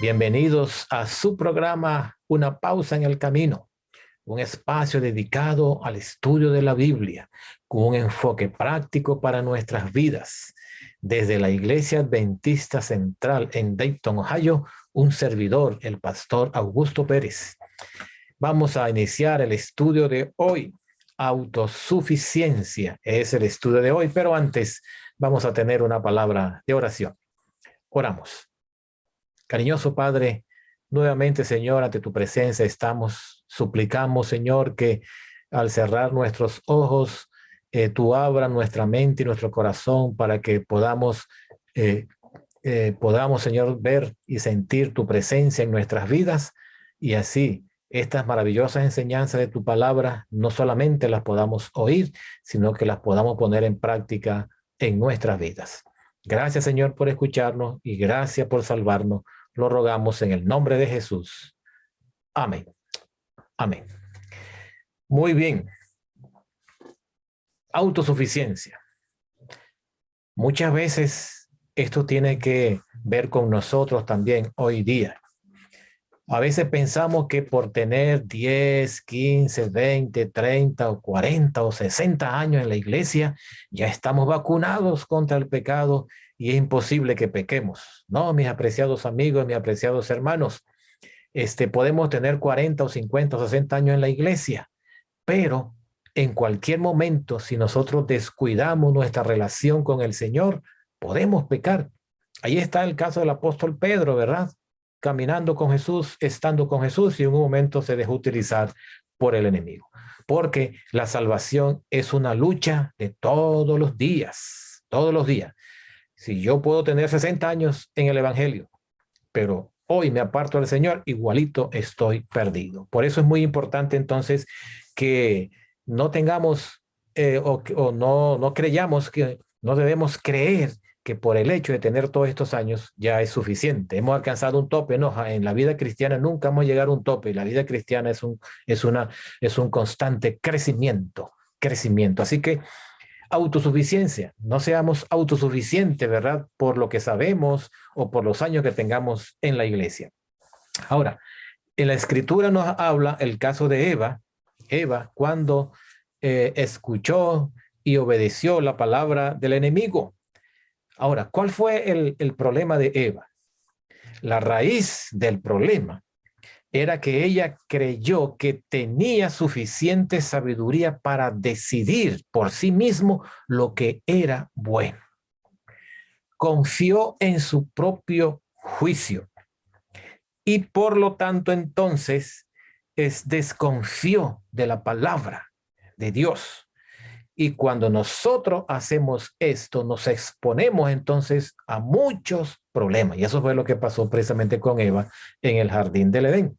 Bienvenidos a su programa Una pausa en el camino, un espacio dedicado al estudio de la Biblia con un enfoque práctico para nuestras vidas. Desde la Iglesia Adventista Central en Dayton, Ohio, un servidor, el pastor Augusto Pérez. Vamos a iniciar el estudio de hoy. Autosuficiencia es el estudio de hoy, pero antes vamos a tener una palabra de oración. Oramos. Cariñoso Padre, nuevamente, Señor, ante tu presencia estamos, suplicamos, Señor, que al cerrar nuestros ojos, tú abras nuestra mente y nuestro corazón para que podamos, Señor, ver y sentir tu presencia en nuestras vidas y así estas maravillosas enseñanzas de tu palabra no solamente las podamos oír, sino que las podamos poner en práctica en nuestras vidas. Gracias, Señor, por escucharnos y gracias por salvarnos. Lo rogamos en el nombre de Jesús. Amén. Amén. Muy bien. Autosuficiencia. Muchas veces esto tiene que ver con nosotros también hoy día. A veces pensamos que por tener 10, 15, 20, 30 o 40 o 60 años en la iglesia, ya estamos vacunados contra el pecado y es imposible que pequemos. No, mis apreciados amigos, mis apreciados hermanos, podemos tener 40 o 50 o 60 años en la iglesia, pero en cualquier momento, si nosotros descuidamos nuestra relación con el Señor, podemos pecar. Ahí está el caso del apóstol Pedro, ¿verdad? Caminando con Jesús, estando con Jesús, y en un momento se dejó utilizar por el enemigo. Porque la salvación es una lucha de todos los días, todos los días. Si yo puedo tener 60 años en el evangelio, pero hoy me aparto del Señor, igualito estoy perdido. Por eso es muy importante entonces que no tengamos o no creyamos que no debemos creer que por el hecho de tener todos estos años ya es suficiente. Hemos alcanzado un tope. No, en la vida cristiana nunca vamos a llegar a un tope. La vida cristiana es un constante crecimiento. Así que autosuficiencia, no seamos autosuficientes, ¿verdad? Por lo que sabemos o por los años que tengamos en la iglesia. Ahora, en la escritura nos habla el caso de Eva. Eva, cuando escuchó y obedeció la palabra del enemigo. Ahora, ¿cuál fue el problema de Eva? La raíz del problema era que ella creyó que tenía suficiente sabiduría para decidir por sí mismo lo que era bueno. Confió en su propio juicio y por lo tanto entonces desconfió de la palabra de Dios. Y cuando nosotros hacemos esto, nos exponemos entonces a muchos problemas. Y eso fue lo que pasó precisamente con Eva en el jardín del Edén.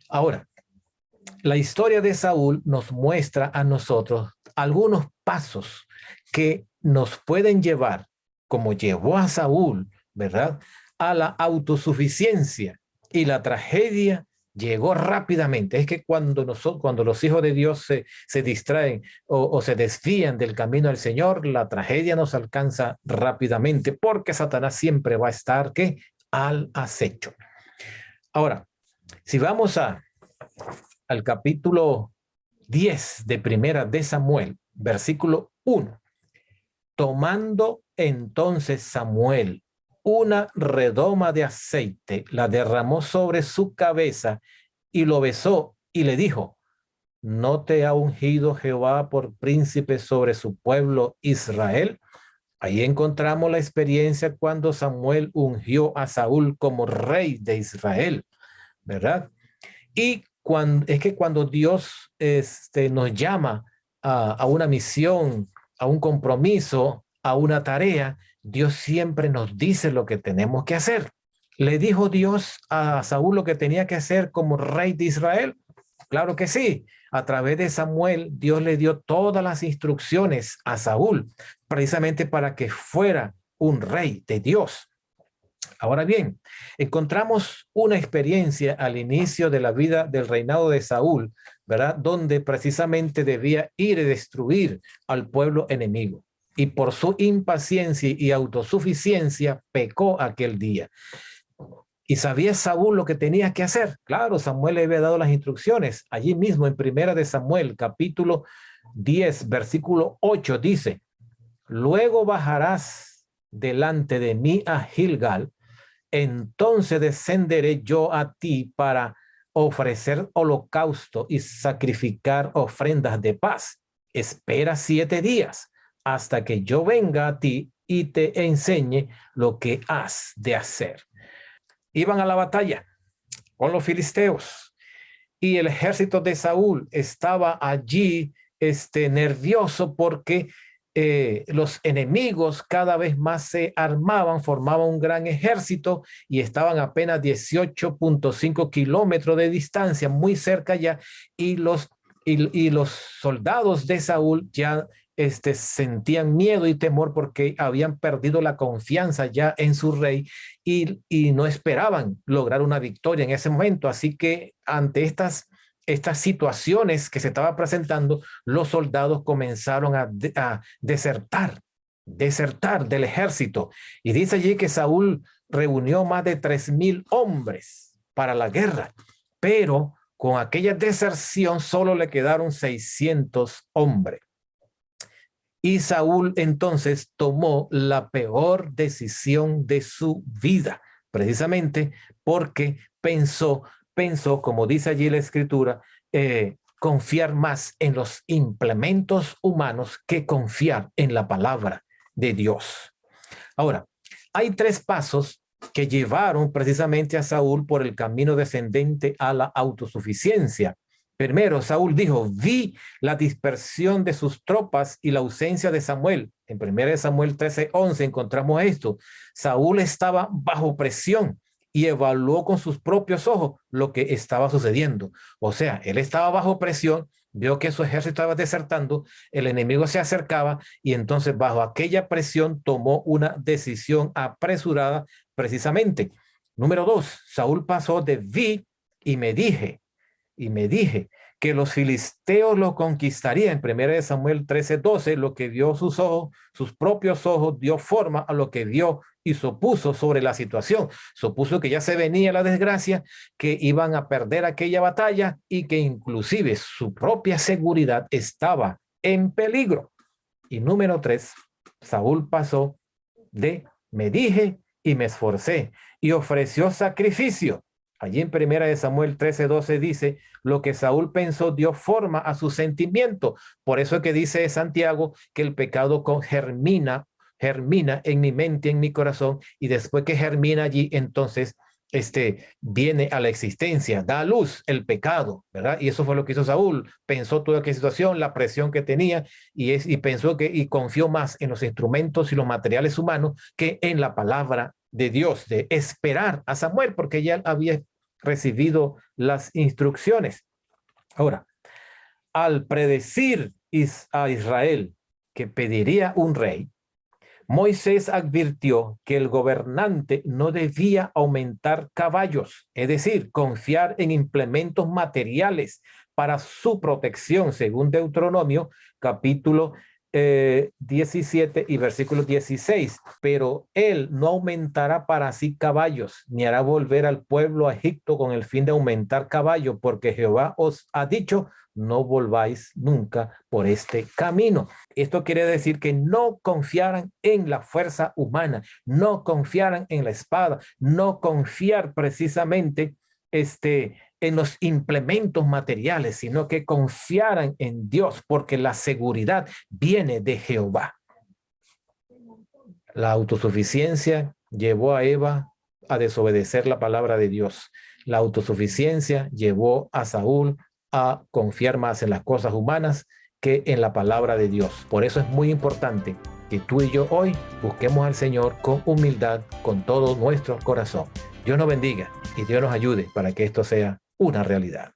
Ahora, la historia de Saúl nos muestra a nosotros algunos pasos que nos pueden llevar, como llevó a Saúl, ¿verdad?, a la autosuficiencia. Y la tragedia llegó rápidamente. Es que cuando los hijos de Dios se distraen o se desvían del camino del Señor, la tragedia nos alcanza rápidamente porque Satanás siempre va a estar ¿qué? Al acecho. Ahora, si vamos al capítulo 10 de Primera de Samuel, versículo 1. Tomando entonces Samuel una redoma de aceite, la derramó sobre su cabeza y lo besó y le dijo: ¿no te ha ungido Jehová por príncipe sobre su pueblo Israel? Ahí encontramos la experiencia cuando Samuel ungió a Saúl como rey de Israel, ¿verdad? Y cuando Dios nos llama a una misión, a un compromiso, a una tarea, Dios siempre nos dice lo que tenemos que hacer. Le dijo Dios a Saúl lo que tenía que hacer como rey de Israel. Claro que sí. A través de Samuel, Dios le dio todas las instrucciones a Saúl, precisamente para que fuera un rey de Dios. Ahora bien, encontramos una experiencia al inicio de la vida del reinado de Saúl, ¿verdad? Donde precisamente debía ir y destruir al pueblo enemigo. Y por su impaciencia y autosuficiencia pecó aquel día. ¿Y sabía Saúl lo que tenía que hacer? Claro, Samuel le había dado las instrucciones. Allí mismo en Primera de Samuel, capítulo 10, versículo 8, dice: luego bajarás delante de mí a Gilgal, entonces descenderé yo a ti para ofrecer holocausto y sacrificar ofrendas de paz. Espera 7 días hasta que yo venga a ti y te enseñe lo que has de hacer. Iban a la batalla con los filisteos y el ejército de Saúl estaba allí nervioso porque los enemigos cada vez más se armaban, formaban un gran ejército y estaban apenas 18.5 kilómetros de distancia, muy cerca ya, y los soldados de Saúl ya sentían miedo y temor porque habían perdido la confianza ya en su rey y no esperaban lograr una victoria en ese momento. Así que ante estas situaciones que se estaban presentando, los soldados comenzaron a desertar del ejército. Y dice allí que Saúl reunió más de 3,000 hombres para la guerra, pero con aquella deserción solo le quedaron 600 hombres. Y Saúl entonces tomó la peor decisión de su vida, precisamente porque pensó, como dice allí la escritura, confiar más en los implementos humanos que confiar en la palabra de Dios. Ahora, hay 3 pasos que llevaron precisamente a Saúl por el camino descendente a la autosuficiencia. Primero, Saúl dijo: vi la dispersión de sus tropas y la ausencia de Samuel. En 1 Samuel 13:11 encontramos esto. Saúl estaba bajo presión y evaluó con sus propios ojos lo que estaba sucediendo. O sea, él estaba bajo presión, vio que su ejército estaba desertando, el enemigo se acercaba y entonces bajo aquella presión tomó una decisión apresurada precisamente. Número 2, Saúl pasó de vi y me dije que los filisteos lo conquistarían. En 1 Samuel 13:12, lo que vio sus ojos, sus propios ojos, dio forma a lo que vio y supuso sobre la situación. Supuso que ya se venía la desgracia, que iban a perder aquella batalla y que inclusive su propia seguridad estaba en peligro. Y número 3, Saúl pasó de me dije y me esforcé y ofreció sacrificio. Allí en 1 Samuel 13:12 dice: lo que Saúl pensó dio forma a su sentimiento. Por eso es que dice Santiago que el pecado germina en mi mente, en mi corazón, y después que germina allí, entonces viene a la existencia, da a luz el pecado, ¿verdad? Y eso fue lo que hizo Saúl. Pensó toda aquella situación, la presión que tenía, y pensó y confió más en los instrumentos y los materiales humanos que en la palabra de Dios, de esperar a Samuel, porque ya había recibido las instrucciones. Ahora, al predecir a Israel que pediría un rey, Moisés advirtió que el gobernante no debía aumentar caballos, es decir, confiar en implementos materiales para su protección, según Deuteronomio, capítulo 17 y versículo 16. Pero él no aumentará para sí caballos, ni hará volver al pueblo a Egipto con el fin de aumentar caballos, porque Jehová os ha dicho: no volváis nunca por este camino. Esto quiere decir que no confiaran en la fuerza humana, no confiaran en la espada, no confiar precisamente en los implementos materiales, sino que confiaran en Dios, porque la seguridad viene de Jehová. La autosuficiencia llevó a Eva a desobedecer la palabra de Dios. La autosuficiencia llevó a Saúl a confiar más en las cosas humanas que en la palabra de Dios. Por eso es muy importante que tú y yo hoy busquemos al Señor con humildad, con todo nuestro corazón. Dios nos bendiga y Dios nos ayude para que esto sea una realidad.